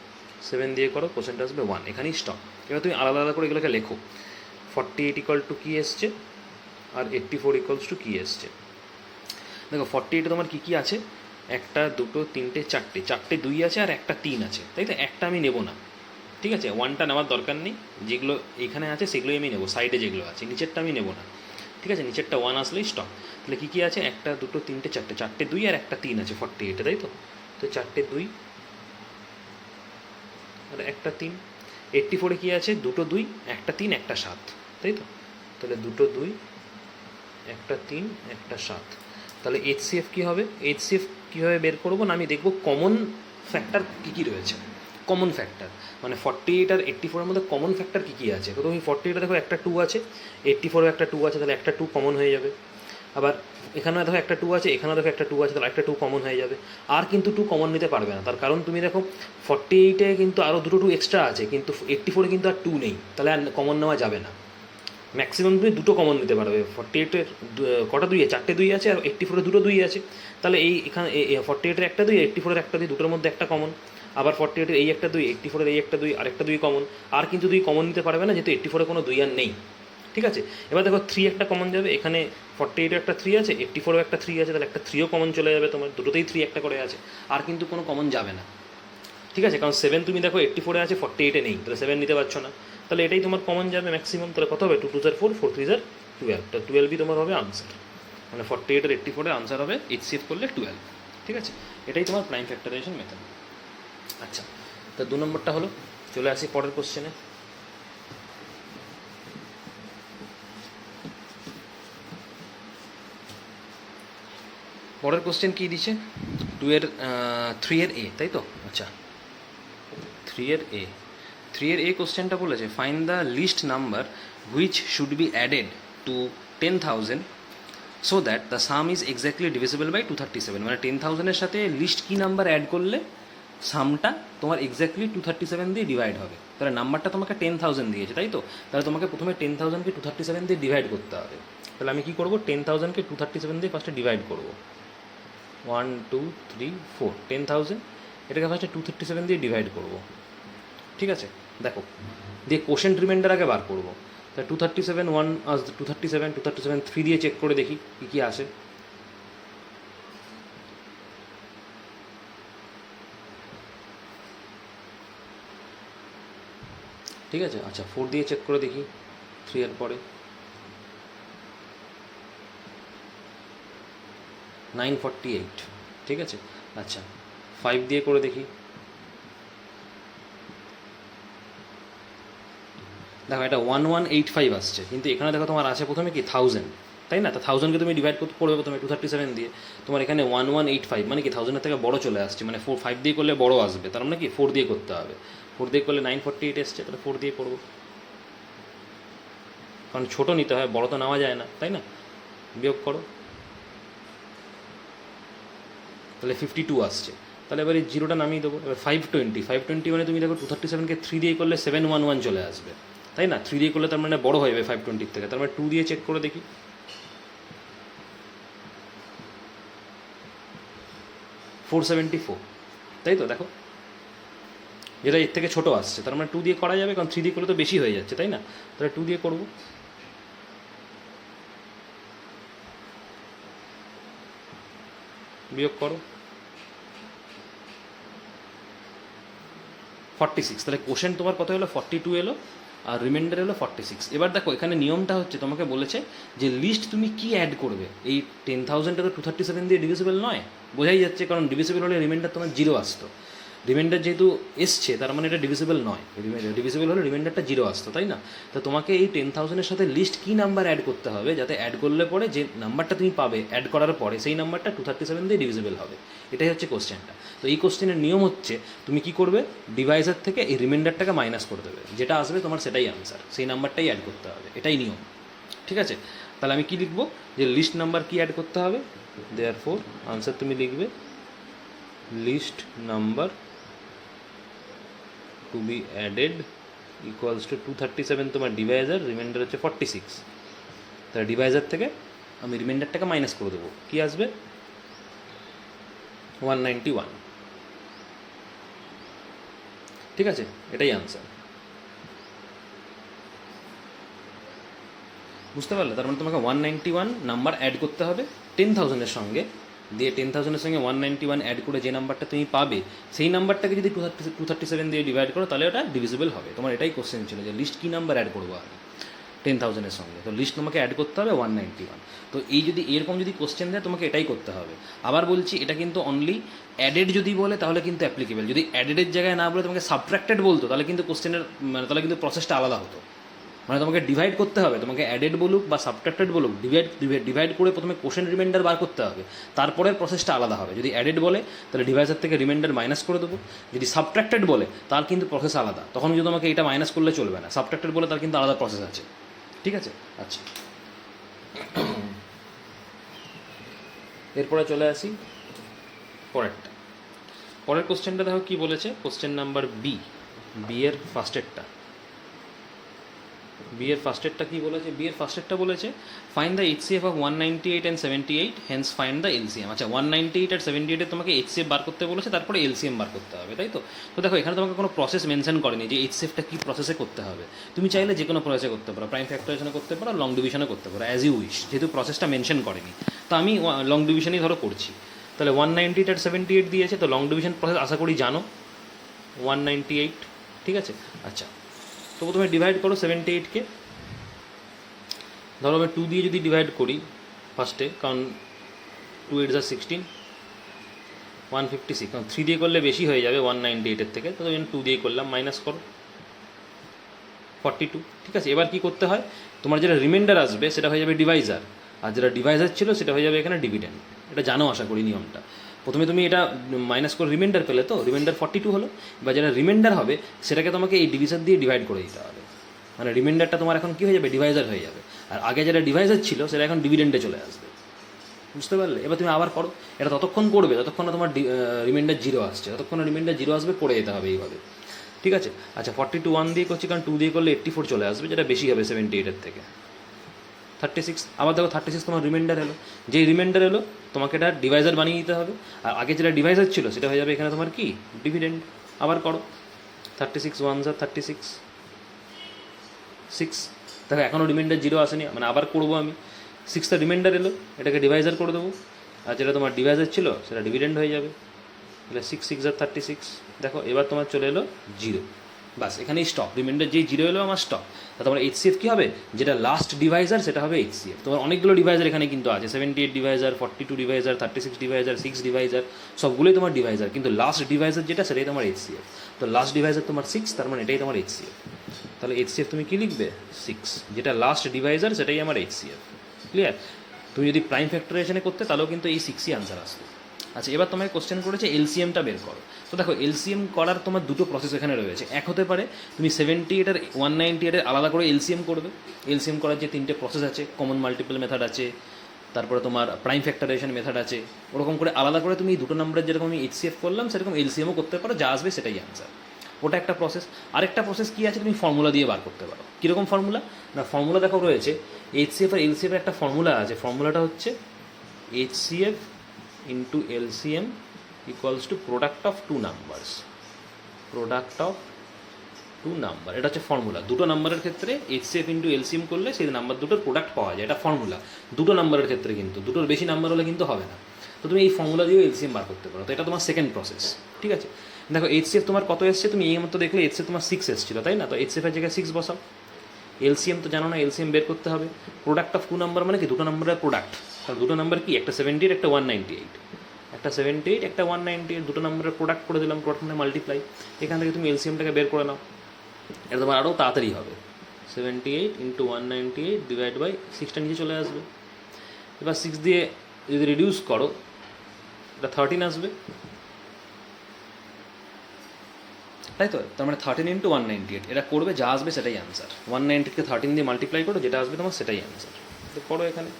7 দিয়ে করো, কোশেন্ট আসবে 1, এখানেই স্টপ। এবার তুমি আলাদা আলাদা করে এগুলোকে লেখো, 48 ইকুয়াল টু কী এসছে আর 84 ইকুয়ালস টু কী এসছে। দেখো 48 তোমার কী কী আছে, 1 2 3 4, 4টে 2 আছে আর একটা 3 আছে, তাই তো, একটা আমি নেবো না, ঠিক আছে, 1টা নেওয়ার দরকার নেই, যেগুলো এখানে আছে সেগুলোই আমি নেবো, সাইডে যেগুলো আছে, নিচেরটা আমি নেবো না, ঠিক আছে, নিচেরটা 1 আসলেই স্টপ। তাহলে কী কী আছে, 1 2 3 4, 4টে 2 আর একটা 3 আছে 48, তাই তো। তো 4টে 2 আর একটা 3, 84-এ কী আছে, 2 2, একটা 3 একটা 7, তাই তো। তাহলে 2 2, একটা 3 একটা 7, তাহলে HCF কী হবে, HCF কীভাবে বের করবো না, আমি দেখবো কমন ফ্যাক্টর কী কী রয়েছে, কমন ফ্যাক্টর মানে 48 আর 84-এর মধ্যে কমন ফ্যাক্টর কী কী আছে। তো তুমি 48-এ দেখো একটা 2 আছে, 84-এও একটা 2 আছে, তাহলে একটা 2 কমন হয়ে যাবে। আবার এখানেও দেখো একটা 2 আছে, এখানেও দেখো একটা 2 আছে, তাহলে একটা 2 কমন হয়ে যাবে। আর কিন্তু 2 কমন নিতে পারবে না, তার কারণ তুমি দেখো 48-এ কিন্তু আরও দুটো 2 এক্সট্রা আছে, কিন্তু 84-এ কিন্তু আর 2 নেই, তাহলে আর কমন নেওয়া যাবে না। ম্যাক্সিমাম তুমি দুটো কমন নিতে পারবে, 48-এর কটা 2 আছে, 4টে 2 আছে, আর 84-এ দুটো 2 আছে, তাহলে এই এখানে 48-এর একটা 2, 84-এর একটা 2, দুটোর মধ্যে একটা কমন। আবার 48-এর এই একটা 2, 84-এর এই একটা 2, আর একটা 2 কমন, আর কিন্তু 2 কমন নিতে পারবে না, যেহেতু 84-এ কোনো 2 আর নেই, ঠিক আছে। এবার দেখো 3 একটা কমন যাবে, এখানে 48-এ একটা 3 আছে, 84-এও একটা 3 আছে, তাহলে একটা 3ও কমন চলে যাবে তোমার, দুটোতেই 3 একটা করে আছে, আর কিন্তু কোনো কমন যাবে না, ঠিক আছে, কারণ 7 তুমি দেখো 84-এ আছে, 48-এ নেই, তাহলে 7 নিতে পারছো না, তাহলে এটাই তোমার কমন যাবে ম্যাক্সিমাম। তাহলে কত হবে, 2 2 4, 4 3 12, তো 12ই তোমার হবে আনসার, মানে 48 আর 84-এর আনসার হবে HCF করলে 12, ঠিক আছে। এটাই তোমার প্রাইম ফ্যাক্টরাইজেশন মেথড। আচ্ছা, তো 2 নম্বরটা হলো, চলে আসি পরের কোশ্চেনে। পরের কোশ্চেন কী দিচ্ছে, 3 এর এ, তাই তো? আচ্ছা, 3 এর এ কোশ্চেনটা বলেছে find the least number which should be added to 10,000 so that the sum is exactly divisible by 237। মানে 10,000-এর সাথে লিস্ট কী নাম্বার অ্যাড করলে সামটা তোমার এক্স্যাক্টলি 237 দিয়ে ডিভাইড হবে। তাহলে নাম্বারটা তোমাকে 10,000 দিয়েছে, তাই তো? তাহলে তোমাকে প্রথমে 10,000-কে 237 দিয়ে ডিভাইড করতে হবে। তাহলে আমি কী করবো, 10,000-কে 237 দিয়ে ফার্স্টে ডিভাইড করবো। 1 2 3 4 10,000, এটাকে ফার্স্টে 237 দিয়ে ডিভাইড করবো। ঠিক আছে, দেখো দিয়ে কোশেন্ট রিমাইন্ডার আগে বার করবো। তা 237 1 আস 237 237 3 দিয়ে চেক করে দেখি কী কী আসে। ঠিক আছে, আচ্ছা 4 দিয়ে চেক করে দেখি 3 এর পরে 948। ঠিক আছে, আচ্ছা 5 দিয়ে করে দেখি, দেখো এটা 1185 আসছে, কিন্তু এখানে দেখো তোমার আছে প্রথমে কি 1000, তাই না? তা 1000-কে তুমি ডিভাইড করবে প্রথমে 237 দিয়ে, তোমার এখানে 1185 মানে কি 1000-এর থেকে বড় চলে আসছে, মানে 5 দিয়ে করলে বড় আসবে, তার মানে কি 4 দিয়ে করতে হবে। 4 দিয়ে করলে 948 এসছে, তাহলে 4 দিয়ে করবো, কারণ ছোটো নিতে হয়, বড় তো নেওয়া যায় না, তাই না? বিয়োগ করো, তাহলে 52 আসছে। তাহলে এবার এই জিরোটা নামিয়ে দেবো। এবার 520 মানে তুমি দেখো 237-কে 3 দিয়ে করলে 711 চলে আসবে, তাই না? 3 দিয়ে করলে তার মানে বড় হয়ে যাবে 520 থেকে, তার মানে 2 দিয়ে চেক করে দেখি, 474, তাই তো? দেখো যেটা এর থেকে ছোটো আসছে, তার মানে 2 দিয়ে করা যাবে, কারণ 3 দিয়ে করলে তো বেশি হয়ে যাচ্ছে, তাই না? তাহলে 2 দিয়ে করবো, বিয়োগ করো 46। তাহলে কোশ্চেন তোমার কত হলো, 42 এলো, আর রিমাইন্ডার এলো 46। এবার দেখো এখানে নিয়মটা হচ্ছে, তোমাকে বলেছে যে লিস্ট তুমি কি অ্যাড করবে। এই 10,000-টা তো 237 দিয়ে ডিভিজিবল নয়, বোঝাই যাচ্ছে, কারণ ডিভিজিবল হলে রিমাইন্ডার তোমার জিরো আসতো। রিমাইন্ডার যেহেতু এসছে, তার মানে এটা ডিভিজিবল নয়, ডিভিজিবল হলে রিমাইন্ডারটা জিরো আসতো, তাই না? তো তোমাকে এই 10,000-এর সাথে লিস্ট কী নাম্বার অ্যাড করতে হবে, যাতে অ্যাড করলে পরে যে নাম্বারটা তুমি পাবে অ্যাড করার পরে সেই নাম্বারটা 237 দিয়ে ডিভিজিবল হবে। এটাই হচ্ছে কোশ্চেনটা। তো এই কোশ্চেনের নিয়ম হচ্ছে, তুমি কি করবে, ডিভাইজার থেকে এই রিমাইন্ডারটাকে মাইনাস করে দেবে, যেটা আসবে তোমার সেটাই আনসার, সেই নাম্বারটাই অ্যাড করতে হবে, এটাই নিয়ম। ঠিক আছে, তাহলে আমি কি লিখবো, যে লিস্ট নাম্বার কি অ্যাড করতে হবে, দেয়ারফর আনসার তুমি লিখবে least number to be added equals to 237 তোমার ডিভাইজার, রিমাইন্ডার হচ্ছে 46। তাহলে ডিভাইজার থেকে আমি রিমাইন্ডারটাকে মাইনাস করে দেবো, কি আসবে 191। ঠিক আছে, এটাই আনসার। বুঝতে পারলে? তার মানে তোমাকে 191 নাম্বার অ্যাড করতে হবে 10,000-এর সঙ্গে, দিয়ে 10,000-এর সঙ্গে 191 অ্যাড করে যে নাম্বারটা তুমি পাবে, সেই নাম্বারটাকে যদি 237 দিয়ে ডিভাইড করো, তাহলে ওটা ডিভিজিবল হবে। তোমার এটাই কোশ্চেন ছিল, যে লিস্ট কী নাম্বার অ্যাড করবো আমি 10,000-এর সঙ্গে, তো লিস্ট তোমাকে অ্যাড করতে হবে 191। তো এই যদি এরকম যদি কোশ্চেন দেয়, তোমাকে এটাই করতে হবে। আবার বলছি, এটা কিন্তু অনলি অ্যাডেড যদি বলে তাহলে কিন্তু অ্যাপ্লিকেবল, যদি অ্যাডেডের জায়গায় না বলে তোমাকে সাবট্রাক্টেড বলতো, তাহলে কিন্তু কোশ্চেনের মানে তাহলে কিন্তু প্রসেসটা আলাদা হতো। মানে তোমাকে ডিভাইড করতে হবে, তোমাকে অ্যাডেড বলুক বা সাবট্রাক্টেড বলুক, ডিভাইড করে প্রথমে কোশ্চেন রিমাইন্ডার বার করতে হবে, তারপরের প্রসেসটা আলাদা হবে। যদি অ্যাডেড বলে তাহলে ডিভাইসার থেকে রিমাইন্ডার মাইনাস করে দেবো, যদি সাবট্রাক্টেড বলে তার কিন্তু প্রসেস আলাদা, তখন কিন্তু তোমাকে এটা মাইনাস করলে চলবে না, সাবট্রাক্টেড বলে তার কিন্তু আলাদা প্রসেস আছে। ঠিক আছে, আচ্ছা এরপরে চলে আসি পরেরটা। পরের কোশ্চেনটা দেখো কী বলেছে, কোশ্চেন নাম্বার বি এর ফার্স্টেরটা। বিয়ের ফার্স্টেরটা কী বলেছে, বিয়ের ফার্স্টেরটা বলেছে find the HCF of 198 and 78, hence find the LCM. আচ্ছা 198 আর 78 তোমাকে এইচসিএফ বার করতে বলেছে, তারপরে এলসিএম বার করতে হবে, তাই তো? তো দেখো এখানে তোমাকে কোনো প্রসেস মেনশন করেনি যে এইচসিএফটা কী প্রসেসে করতে হবে। তুমি চাইলে যে কোনো প্রসেসে করতে পারো, প্রাইম ফ্যাক্টরাইজেশনে করতে পারো, লং ডিভিশনে করতে পারো, অ্যাজ ইউ উইশ, যেহেতু প্রসেসটা মেনশন করেনি। তো আমি লং ডিভিশনেই ধরো করছি। তাহলে 198 আর 78 দিয়েছে, তো লং ডিভিশন প্রসেস আশা করি জানো, 198। ঠিক আছে, আচ্ছা তো প্রথমে ডিভাইড করো 78-কে। ধরো আমি 2 দিয়ে যদি ডিভাইড করি ফার্স্টে, কারণ 2 8 যা 16, 156, কারণ 3 দিয়ে করলে বেশি হয়ে যাবে 198-এর থেকে, তো আমি 2 দিয়ে করলাম, মাইনাস করো 42। ঠিক আছে, এবার কি করতে হয়, তোমার যেটা রিমাইন্ডার আসবে সেটা হয়ে যাবে ডিভাইজার, আর যেটা ডিভাইজার ছিল সেটা হয়ে যাবে এখানে ডিভিডেন্ড। এটা জানো আশা করি নিয়মটা। প্রথমে তুমি এটা মাইনাস করে রিমাইন্ডার পেলে, তো রিমাইন্ডার 42 হলো, বা যেটা রিমাইন্ডার হবে সেটাকে তোমাকে এই ডিভিজার দিয়ে ডিভাইড করে দিতে হবে, মানে রিমাইন্ডারটা তোমার এখন কী হয়ে যাবে, ডিভাইজার হয়ে যাবে, আর আগে যেটা ডিভাইজার ছিল সেটা এখন ডিভিডেন্ডে চলে আসবে। বুঝতে পারলে? এবার তুমি আবার করো, এটা ততক্ষণ করবে যতক্ষণ না তোমার রিমাইন্ডার জিরো আসছে, ততক্ষণ রিমাইন্ডার জিরো আসবে, করে যেতে হবে এইভাবে, ঠিক আছে? আচ্ছা 42 1 দিয়ে করছি, কারণ 2 দিয়ে করলে 84 চলে আসবে, যেটা বেশি হবে 78-এর থেকে। 36, আবার দেখো 36 তোমার রিমাইন্ডার এলো, যেই রিমাইন্ডার এলো তোমাকে এটা ডিভাইজার বানিয়ে দিতে হবে, আর আগে যেটা ডিভাইজার ছিল সেটা হয়ে যাবে এখানে তোমার কি, ডিভিডেন্ড। আবার করো, 36 1 36 6, দেখো এখনও রিমাইন্ডার জিরো আসেনি, মানে আবার করবো আমি, 6টা রিমাইন্ডার এলো, এটাকে ডিভাইজার করে দেবো, আর যেটা তোমার ডিভাইজার ছিল সেটা ডিভিডেন্ড হয়ে যাবে, তাহলে 6 6 36। দেখো এবার তোমার চলে এলো জিরো, বাস এখানেই স্টপ, রিমাইন্ডার যেই জিরো এলো আমার স্টপ। তা তোমার এইচসিএফ কী হবে, যেটা লাস্ট ডিভাইজার সেটা হবে এইচসিএফ। তোমার অনেকগুলো ডিভাইজার এখানে কিন্তু আছে, 78 ডিভাইজার, 42 ডিভাইজার, 36 ডিভাইজার, 6 ডিভাইজার, সবগুলোই তোমার ডিভাইজার, কিন্তু লাস্ট ডিভাইজার যেটা সেটাই তোমার এইচসিএফ। তো লাস্ট ডিভাইজার তোমার 6, তার মানে এটাই তোমার এইচসিএফ। তাহলে এইচসিএফ তুমি কী লিখবে, 6, যেটা লাস্ট ডিভাইজার সেটাই আমার এইচসিএফ। ক্লিয়ার? তুমি যদি প্রাইম ফ্যাক্টরাইজেশনে করতে তাহলেও কিন্তু এই 6ই আনসার আসবে। আচ্ছা এবার তোমাকে কোশ্চেন করেছে এলসিএমটা বের করো। তো দেখো এলসিএম করার তোমার দুটো প্রসেস এখানে রয়েছে। এক হতে পারে তুমি 78 আর 198 আলাদা করে এলসিএম করবে। এলসিএম করার যে 3টে প্রসেস আছে, কমন মাল্টিপল মেথড আছে, তারপরে তোমার প্রাইম ফ্যাক্টরাইজেশন মেথড আছে, ওরকম করে আলাদা করে তুমি দুটো নম্বরের যেরকম আমি এইচসিএফ করলাম সেরকম এলসিএমও করতে পারো, যা আসবে সেটাই আনসার। ওটা একটা প্রসেস। আরেকটা প্রসেস কী আছে, তুমি ফর্মুলা দিয়ে বার করতে পারো। কীরকম ফর্মুলা না, ফর্মুলা দেখো রয়েছে এইচসিএফ আর এলসিএফের একটা ফর্মুলা আছে। ফর্মুলাটা হচ্ছে HCF into LCM equals to product of two numbers. Product of two number, এটা হচ্ছে ফর্মুলা। দুটো নাম্বারের ক্ষেত্রে এইচসিএফ ইন্টু এলসিএম করলে সেই নাম্বার দুটোর প্রোডাক্ট পাওয়া যায়, এটা ফর্মুলা। দুটো নাম্বারের ক্ষেত্রে, কিন্তু দুটোর বেশি নাম্বার হলে কিন্তু হবে না। তো তুমি এই ফর্মুলা দিয়েও এলসিএম বার করতে পারো। তো এটা তোমার সেকেন্ড প্রসেস, ঠিক আছে? দেখো এইচসিএফ তোমার কত এসছে, তুমি এই মতো দেখলে এইচসিএফ তোমার 6 এসেছিল, তাই না? তো এইচসিএফের জায়গায় 6 বসাও। এলসিএম তো জানো না, এলসিএম বের করতে হবে। প্রোডাক্ট অফ টু নাম্বার মানে কি, দুটো নাম্বারের প্রোডাক্ট। তাহলে দুটো নাম্বার কি, একটা 78 একটা 198, একটা 78 একটা 198, দুটো নাম্বারের প্রোডাক্ট করে দিলাম, প্রোডাক্ট মানে মাল্টিপ্লাই। এখান থেকে তুমি এলসিএমটাকে বের করে নাও, এটা তোমার আরও তাড়াতাড়ি হবে। 78 ইন্টু 198 ডিভাইড বাই 6টা নিচে চলে আসবে। এবার 6 দিয়ে যদি রিডিউস করো, এটা 13 আসবে, তাই তো? তার মানে 13 ইন্টু 198, এটা করবে, যা আসবে সেটাই আনসার। 198কে 13 দিয়ে মাল্টিপ্লাই করো, যেটা আসবে তোমার সেটাই আনসার। তো করো এখানে।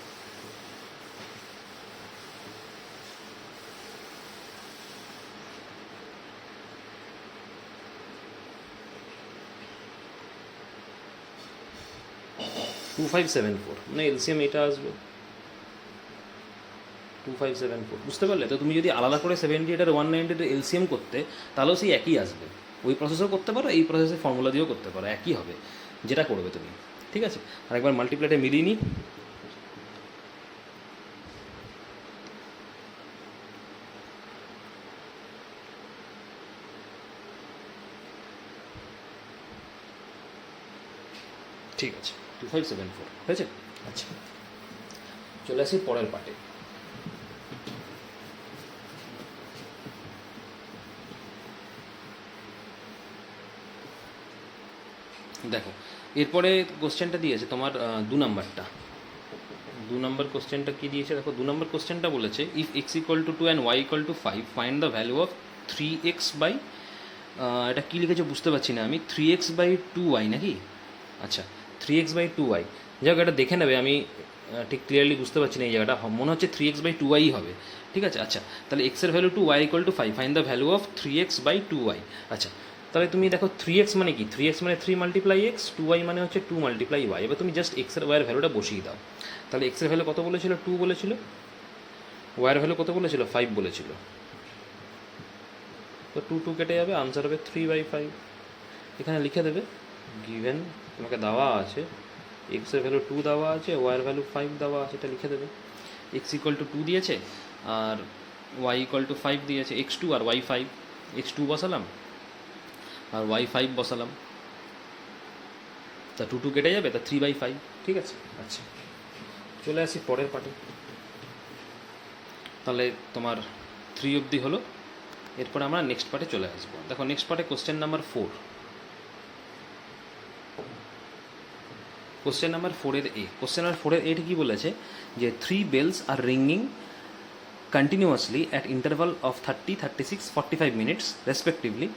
টু 2574 মানে এলসিএম এটা আসবে 2574। বুঝতে পারলে? তো তুমি যদি আলাদা করে 78 আর 198 এলসিএম করতে, তাহলেও সেই একই আসবে। ওই প্রসেসও করতে পারো, এই প্রসেসে ফর্মুলা দিয়েও করতে পারো, একই হবে যেটা করবে তুমি, ঠিক আছে? আর একবার মাল্টিপ্লাইটা মিলিয়ে নিই। ঠিক আছে, 2574 হয়েছে। আচ্ছা চলে আসি পরের পার্টে। দেখো এরপরে কোশ্চেনটা দিয়েছে তোমার 2 নাম্বারটা। 2 নম্বর কোশ্চেনটা কী দিয়েছে দেখো। 2 নম্বর কোশ্চেনটা বলেছে if x equal to 2 and y equal to 5 find the value of 3x by, এটা কী লিখেছে বুঝতে পারছি না আমি, 3x বাই 2y নাকি? আচ্ছা 3x বাই 2y, যাই হোক এটা দেখে নেবে, আমি ঠিক ক্লিয়ারলি বুঝতে পারছি না এই জায়গাটা, মনে হচ্ছে 3x বাই 2y হবে, ঠিক আছে? আচ্ছা তাহলে এক্সের value 2, y equal to 5, find the value of 3x by 2y। আচ্ছা তাহলে তুমি দেখো 3x মানে কি, 3x মানে 3 মাল্টিপ্লাই এক্স, 2y মানে হচ্ছে 2 মাল্টিপ্লাই ওয়াই। এবার তুমি জাস্ট এক্সের ওয়াইয়ের ভ্যালুটা বসিয়ে দাও। তাহলে এক্সের ভ্যালু কত বলেছিল, 2 বলেছিল, ওয়াইয়ের ভ্যালু কত বলেছিল, 5 বলেছিল। তো 2 2 কেটে যাবে, আনসার হবে 3/5। এখানে লিখে দেবে গিভেন, তোমাকে দেওয়া আছে এক্সের ভ্যালু 2 দেওয়া আছে, ওয়াইয়ের ভ্যালু 5 দেওয়া আছে, এটা লিখে দেবে। এক্স ইকুয়াল টু 2 দিয়েছে আর ওয়াই ইকুয়াল টু 5 দিয়েছে, x2 আর y 5, x2 বসালাম আর y 5 বসালাম, তা 2 2 কেটে যাবে, তা 3/5, ঠিক আছে? আচ্ছা চলে আসি পরের পার্টে। তাহলে তোমার 3 অবধি হলো, এরপরে আমরা নেক্সট পার্টে চলে আসবো। দেখো নেক্সট পার্টে কোশ্চেন নাম্বার 4, কোশ্চেন নাম্বার 4 এর এ। কোশ্চেন নাম্বার 4 এর এটা কী বলেছে যে 3 bells আর ringing continuously at interval of 30, 36, 45 minutes respectively,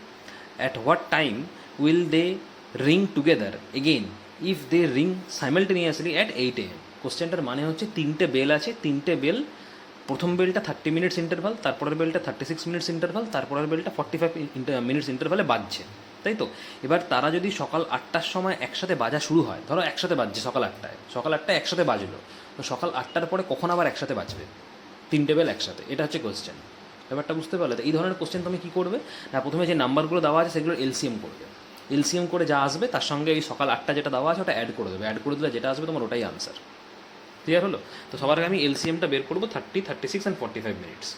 at what time will they ring together again if they ring simultaneously at 8 am? কোশ্চেনটার মানে হচ্ছে তিনটে বেল আছে, তিনটে বেল, প্রথম বেলটা 30 মিনিটস ইন্টারভাল, তারপরের বেলটা 36 মিনিটস ইন্টারভাল, তারপরের বেলটা 45 মিনিটস ইন্টারভালে বাজছে, তাই তো? এবার তারা যদি সকাল 8টার সময় একসাথে বাজা শুরু হয়, ধরো একসাথে বাজছে সকাল 8টায় একসাথে বাজলো, তো সকাল 8টার পরে কখন আবার একসাথে বাজবে? তিনটে বেল একসাথে, এটা হচ্ছে কোশ্চেন। ব্যাপারটা বুঝতে পারলে? তো এই ধরনের কোশ্চেন তুমি কী করবে না, প্রথমে যে নাম্বারগুলো দেওয়া আছে সেগুলো এলসিএম করবে, এলসিএম করে যা আসবে তার সঙ্গে এই সকাল 8টা যেটা দেওয়া আছে ওটা অ্যাড করে দেবে, অ্যাড করে দিলে যেটা আসবে তোমার ওটাই আনসার। ক্লিয়ার হলো? তো সবার আগে আমি এলসিএমটা বের করবো 30, 36 অ্যান্ড 45 মিনিটস।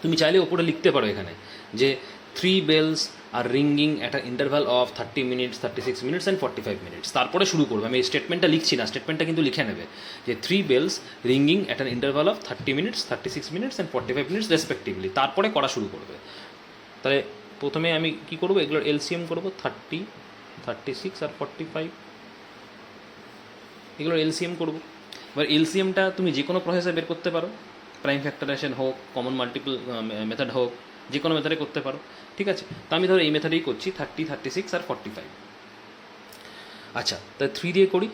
তুমি চাইলে ওপরে লিখতে পারো এখানে যে 3 bells আর ringing at a interval of 30 minutes, 36 minutes and 45 minutes, তারপরে শুরু করবে। আমি এই স্টেটমেন্টটা লিখছি না, স্টেটমেন্টটা কিন্তু লিখে নেবে যে 3 bells ringing at an interval of 30 minutes, 36 minutes and 45 minutes respectively, তারপরে করা শুরু করবে। তাহলে প্রথমে আমি কী করবো, এগুলোর এলসিএম করবো 30, 36 আর 45, এগুলোর এলসিএম করবো। এবার এলসিএমটা তুমি যে কোনো প্রসেসে বের করতে পারো, প্রাইম ফ্যাক্টরাইজেশন হোক, কমন মাল্টিপল মেথড হোক, যে কোনো মেথডে করতে পারো, ঠিক আছে? তো আমি ধরো এই মেথডেই করছি 30, 36 আর 45। আচ্ছা, তাই 3 দিয়ে করি,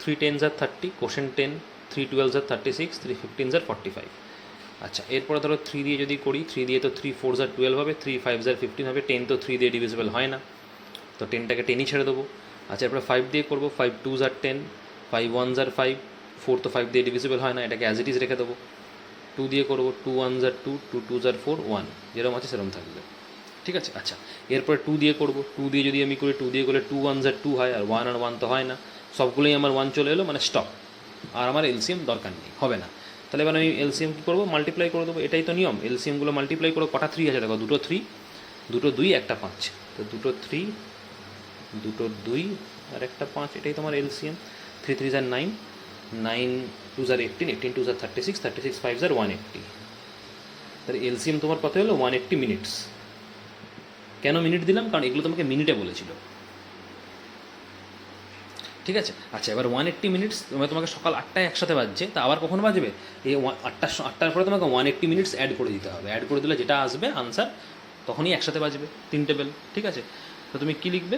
3 10s আর 30, কোশেন্ট 10, 3 12s আর 36, 3 15s আর 45। আচ্ছা, এরপরে ধরো 3 দিয়ে যদি করি, 3 দিয়ে তো 3 4s আর 12 হবে, 3 5s আর 15 হবে, 10 তো 3 দিয়ে ডিভিজিবল হয় না, তো 10টাকে 10ই ছেড়ে দেবো। আচ্ছা, এরপরে 5 দিয়ে করবো, 5 2s আর 10, 5 1s আর 5, 4 তো 5 দিয়ে ডিভিজিবল হয় না, এটাকে অ্যাজ ইট ইজ রেখে দেবো। 2 দিয়ে করবো, 2 1s আর 2, 2 2s আর 4, 1, যেরকম আছে সেরকম থাকবে, ঠিক আছে? আচ্ছা, এরপরে 2 দিয়ে করবো, 2 দিয়ে যদি আমি করি, 2 দিয়ে করলে 2 1s আর 2 হয়, আর 1 আর 1 তো হয় না, সবগুলোই আমার 1 চলে এলো, মানে স্টপ, আর আমার এলসিএম দরকার নেই, হবে না। তাহলে এবার আমি এলসিএম কী করবো, মাল্টিপ্লাই করে দেবো, এটাই তো নিয়ম। এলসিএমগুলো মাল্টিপ্লাই করো, কটা 3 আছে দেখো, দুটো 3, দুটো 2, একটা 5, তো দুটো 3, দুটো 2 আর একটা 5, এটাই তোমার এলসিএম। 3 3s আর 9, 9 2s আর 18, 18 2s আর 36, 36 5s আর 180। তাহলে এলসিএম তোমার কত হলো, 180 মিনিটস। কেন মিনিট দিলাম, কারণ এগুলো তোমাকে মিনিটে বলেছিল, ঠিক আছে? আচ্ছা, এবার 180 মিনিটস তোমাকে সকাল 8টায় একসাথে বাজছে, তা আবার কখন বাজবে? এই 8টার পরে তোমাকে 180 মিনিটস অ্যাড করে দিতে হবে, অ্যাড করে দিলে যেটা আসবে আনসার তখনই একসাথে বাজবে, তিনটে বেল, ঠিক আছে? তো তুমি কী লিখবে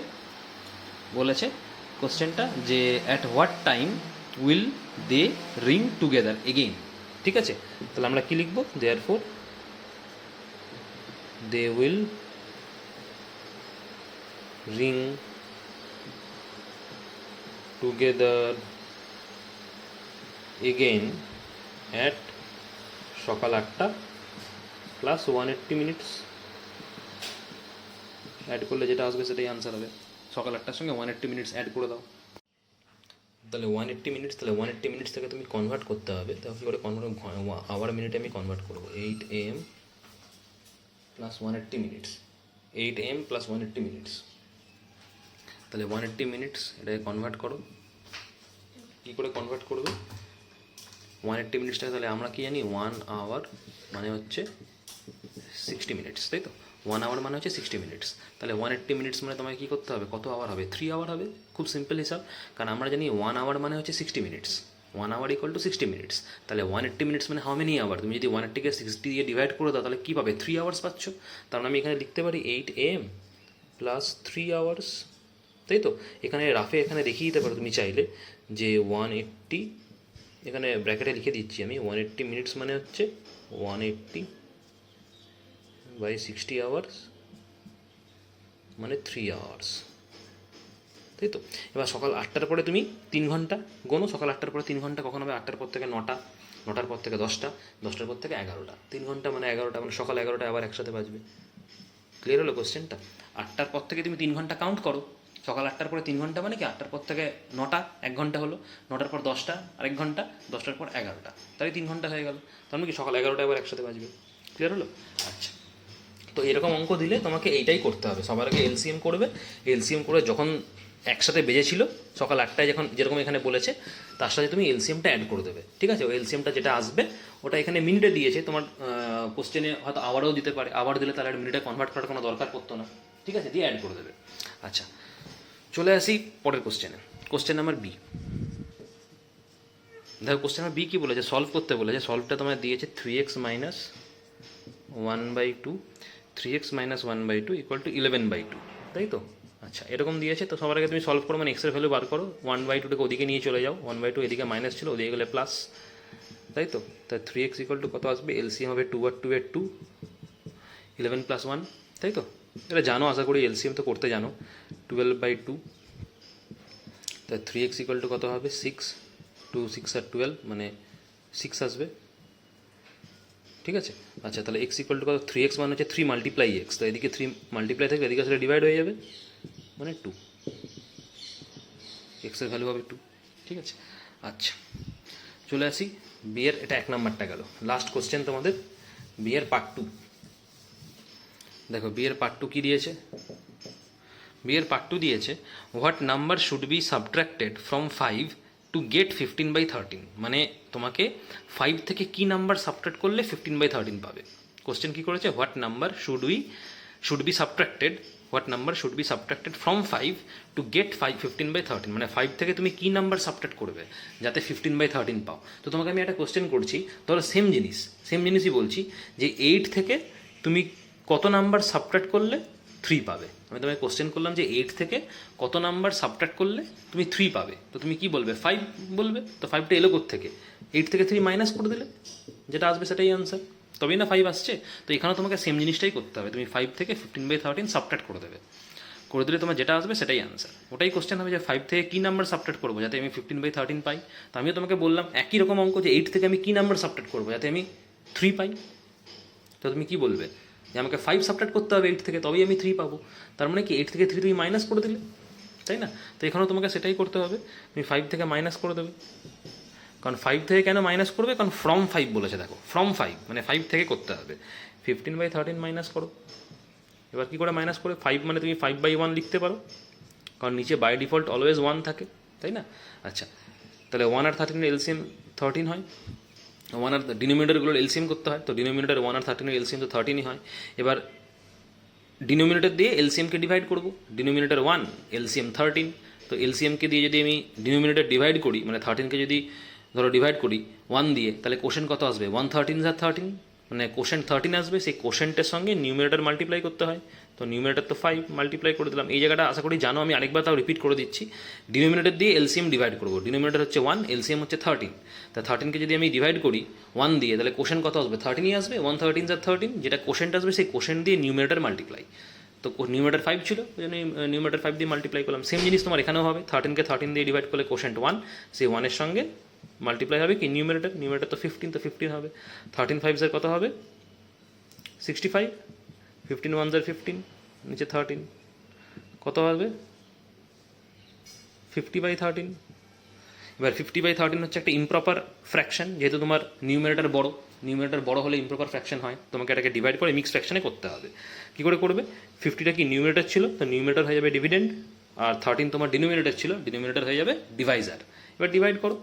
বলেছে কোশ্চেনটা, যে at what time will they ring together again, ঠিক আছে? তাহলে আমরা কী লিখবো, therefore they will ring together again at সকাল 8টা প্লাস 180 মিনিটস, অ্যাড করলে যেটা আসবে সেটাই আনসার হবে। সকাল 8টার সঙ্গে 180 মিনিটস অ্যাড করে দাও, তাহলে 180 মিনিটস, তাহলে 180 মিনিটস থেকে তুমি কনভার্ট করতে হবে, তাহলে কী করে কনভার্ট, আওয়ার মিনিটে আমি কনভার্ট করবো, 8 am plus 180 minutes, 8 am plus 180 minutes, তাহলে 180 মিনিটস এটাকে কনভার্ট করো। কী করে কনভার্ট করবে 180 মিনিটসটাকে? তাহলে আমরা কি জানি, 1 আওয়ার মানে হচ্ছে 60 মিনিটস, তাই তো? 1 আওয়ার মানে হচ্ছে 60 মিনিটস, তাহলে 180 মিনিটস মানে তোমাকে কী করতে হবে, কত আওয়ার হবে, 3 আওয়ার হবে। খুব সিম্পল হিসাব, কারণ আমরা জানি 1 আওয়ার মানে হচ্ছে 60 minutes, 1 hour equal to 60 minutes, তাহলে 180 মিনিটস মানে হাউ মেনি আওয়ার? তুমি যদি 180কে 60 দিয়ে ডিভাইড করে দাও তাহলে কী পাবে, 3 আওয়ার্স পাচ্ছ। তার আমি এখানে লিখতে পারি 8 am প্লাস 3 আওয়ার্স, তাই তো? এখানে রাফে এখানে দেখিয়ে দিতে পারো তুমি চাইলে, যে 180, এখানে ব্র্যাকেটে লিখে দিচ্ছি আমি, 180 মিনিটস মানে হচ্ছে 180 বাই 60 আওয়ার্স মানে 3 আওয়ার্স, তাই তো? এবার সকাল 8টার পরে তুমি 3 ঘন্টা গোনো, সকাল 8টার পরে 3 ঘন্টা কখন হবে, 8টার পর থেকে 9টা, 9টার পর থেকে 10টা, 10টার পর থেকে 11টা, 3 ঘন্টা মানে 11টা, মানে সকাল 11টায় আবার একসাথে বাজবে। ক্লিয়ার হলো কোশ্চেনটা? 8টার পর থেকে তুমি 3 ঘন্টা কাউন্ট করো, সকাল 8টার পরে 3 ঘন্টা মানে কি, 8টার পর থেকে 9টা 1 ঘন্টা হলো, 9টার পর 10টা আর 1 ঘন্টা, 10টার পর 11টা, তাহলে 3 ঘন্টা হয়ে গেল, তার মানে কি সকাল 11টায় আবার একসাথে বাজবে। ক্লিয়ার হলো? আচ্ছা, তো এরকম অঙ্ক দিলে তোমাকে এইটাই করতে হবে, সবার আগে এলসিএম করবে, এলসিএম করে যখন একসাথে বেজেছিল সকাল 8টায়, যখন যেরকম এখানে বলেছে তার সাথে তুমি এলসিএমটা অ্যাড করে দেবে, ঠিক আছে? ওই এলসিএমটা যেটা আসবে ওটা এখানে মিনিটে দিয়েছে, তোমার কোশ্চেনে হয়তো আওয়ারও দিতে পারে, আওয়ার দিলে তাহলে মিনিটে কনভার্ট করার কোনো দরকার পড়তো না, ঠিক আছে? দিয়ে অ্যাড করে দেবে। আচ্ছা, চলে আসি পরের কোশ্চেনে, কোশ্চেন নাম্বার বি। দেখো কোশ্চেন বি কী বলেছে, সলভ করতে বলেছে। সলভটা তোমার দিয়েছে 3x minus 1/2, 3x minus 1/2 equal to 11/2, তাই তো? আচ্ছা, এরকম দিয়েছে। তো সবার আগে তুমি সলভ করো, মানে এক্সের ভ্যালু বার করো। 1/2টাকে ওদিকে নিয়ে চলে যাও, 1/2 এদিকে মাইনাস ছিল, ওদিকে গেলে প্লাস, তাই তো? তাই 3x ইকুয়াল টু কত আসবে, এলসিএম হবে 2 আর 2 এর 2, 11 প্লাস 1, তাই তো? এটা জানো আশা করি, এলসিএম তো করতে জানো। 12/2, তাই 3x ইকুয়াল টু কত হবে 6, 2 6 আর 12 মানে 6 আসবে, ঠিক আছে? আচ্ছা, তাহলে x ইকুয়াল টু কত, 3x মানে হচ্ছে 3 মাল্টিপ্লাই x, তো এদিকে 3 মাল্টিপ্লাই থাকবে, এদিকে আসলে ডিভাইড হয়ে যাবে, মানে 2, x এর ভ্যালু হবে 2, ঠিক আছে? আচ্ছা, চলে আসি বিয়ের, এটা 1 নাম্বারটা গেল। লাস্ট কোশ্চেন তোমাদের বিয়ের পার্ট 2। দেখো বিয়ের পার্ট 2 কী দিয়েছে, বিয়ের পার্ট 2 দিয়েছে what number should be subtracted from 5 to get 15/13, মানে তোমাকে 5 থেকে কী নাম্বার সাবট্রাক্ট করলে 15/13 পাবে। কোশ্চেন কী করেছে, what number should be subtracted, what number should be subtracted from 5 to get 15/13, মানে 5 থেকে তুমি কী নাম্বার সাবট্রাক্ট করবে যাতে 15/13 পাও। তো তোমাকে আমি একটা কোশ্চেন করছি, ধরো সেম জিনিসই বলছি যে 8 থেকে তুমি কত নাম্বার সাবট্রাক্ট করলে 3 পাবে। আমি তোমাকে কোশ্চেন করলাম যে 8 থেকে কত নাম্বার সাবট্রাক্ট করলে তুমি 3 পাবে, তো তুমি কি বলবে, 5 বলবে। তো 5টা এলো থেকে 8 থেকে 3 মাইনাস করে দিলে যেটা আসবে সেটাই আনসার, তবেই না 5 আসছে। তো এখানেও তোমাকে সেম জিনিসটাই করতে হবে, তুমি 5 থেকে 15/13 সাবট্রাক্ট করে দেবে, করে দিলে তোমার যেটা আসবে সেটাই আনসার। ওটাই কোশ্চেন হবে যে 5 থেকে কী নাম্বার সাবট্রাক্ট করবো যাতে আমি 15/13 পাই। তো আমিও তোমাকে বললাম একই রকম অঙ্ক যে 8 থেকে আমি কী নাম্বার সাবট্রাক্ট করবো যাতে আমি 3 পাই। তো তুমি কী বলবে যে আমাকে 5 সাবট্রাক্ট করতে হবে 8 থেকে, তবেই আমি 3 পাবো। তার মানে কি 8 থেকে 3 তুমি মাইনাস করে দিলে, তাই না? তো এখানেও তোমাকে সেটাই করতে হবে, তুমি 5 থেকে মাইনাস করে দেবে। কারণ 5 থেকে কেন মাইনাস করবে, কারণ ফ্রম 5 বলেছে, দেখো ফ্রম 5 মানে 5 থেকে করতে হবে। 15/13 মাইনাস করো। এবার কী করে মাইনাস করে, 5 মানে তুমি 5/1 লিখতে পারো, কারণ নিচে বাই ডিফল্ট অলওয়েজ 1 থাকে, তাই না? আচ্ছা, তাহলে 1 আর 13 এলসিএম 13 হয়, 1 আর ডিনোমিনেটরগুলোর এলসিএম করতে হয়, তো ডিনোমিনেটর 1 আর 13 এলসিএম তো 13ই হয়। এবার ডিনোমিনেটর দিয়ে এলসিএমকে ডিভাইড করব, ডিনোমিনেটর 1 এলসিএম 13, তো এলসিএমকে দিয়ে যদি আমি ডিনোমিনেটর ডিভাইড করি, মানে 13কে যদি ধরো ডিভাইড করি 1 দিয়ে, তাহলে কোশেন্ট কত আসবে, 113 আর 13, মানে কোশেন্ট 13 আসবে। সেই কোশেন্টের সঙ্গে নিউমিনেটর মাল্টিপ্লাই করতে হয়, তো নিউমিনেটর তো 5 মাল্টিপ্লাই করে দিলাম। এই জায়গাটা আশা করি জানো, আমি আরেকবার তাও রিপিট করে দিচ্ছি। ডিনোমিনেটর দিয়ে এলসিএম ডিভাইড করবো, ডিনোমিনেটর হচ্ছে 1, এলসিএম হচ্ছে 13, তা 13কে যদি আমি ডিভাইড করি 1 দিয়ে, তাহলে কোশেন্ট কত আসবে, 13ই আসবে। 113 আর 13, যেটা কোশেন্ট আসবে সেই কোশেন্ট দিয়ে নিউমিনেটর মাল্টিপ্লাই, তো নিউমিনেটর 5 ছিল, ওই জন্য নিউমিনেটর 5 দিয়ে মাল্টিপ্লাই করলাম। সেম জিনিস তোমার এখানেও হবে, 13কে 13 দিয়ে ডিভাইড করলে কোশেন্ট 1, সেই 1-এর সঙ্গে মাল্টিপ্লাই হবে কি নিউমিনেটর তো 15, তো 15 হবে। 13 5 কত হবে 65, 15 1 15, নিচে 13 কত হবে 50/13। এবার 50/13 হচ্ছে একটা ইমপ্রপার ফ্র্যাকশন, যেহেতু তোমার নিউমিনেটর বড় হলে ইমপ্রপার ফ্র্যাকশন হয়, তোমাকে এটাকে ডিভাইড করে মিক্স ফ্র্যাকশনে করতে হবে। কী করে করবে, 50টা কি নিউমিনেটর ছিল, তো নিউমিনেটর হয়ে যাবে ডিভিডেন্ড, আর 13 তোমার ডিনোমিনেটর ছিল, ডিনোমিনেটর হয়ে যাবে ডিভাইজার। এবার ডিভাইড করো,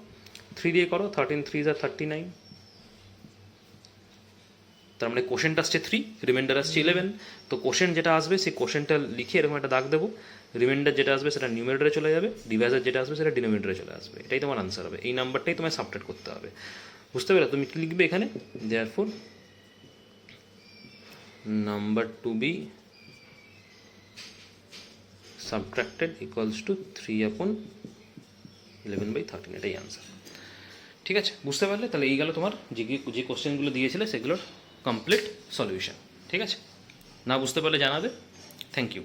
3 দিয়ে করো, 13 3 39, তার মানে কোশেন্ট আসছে 3, রিমাইন্ডার আসছে 11, তো কোশেন্ট যেটা আসবে সেই কোশেন্টটা লিখে এরকম একটা দাগ দেবো, রিমাইন্ডার যেটা আসবে সেটা নিউমিনেটরে চলে যাবে, ডিভাইজার যেটা আসবে সেটা ডিনোমিনেটরে চলে আসবে। এটাই তোমার আনসার হবে, এই নাম্বারটাই তোমায় সাবট্রাক্ট করতে হবে। বুঝতে পেরে তুমি কি লিখবে এখানে, therefore number to be subtracted equals to 3/11/13, এটাই আনসার। ঠিক আছে, বুঝতে পারলে? তাহলে এই গেল তোমার যে কোশ্চেনগুলো দিয়েছিলে সেগুলোর কমপ্লিট সলিউশন। ঠিক আছে, না বুঝতে পারলে জানাবে। Thank you.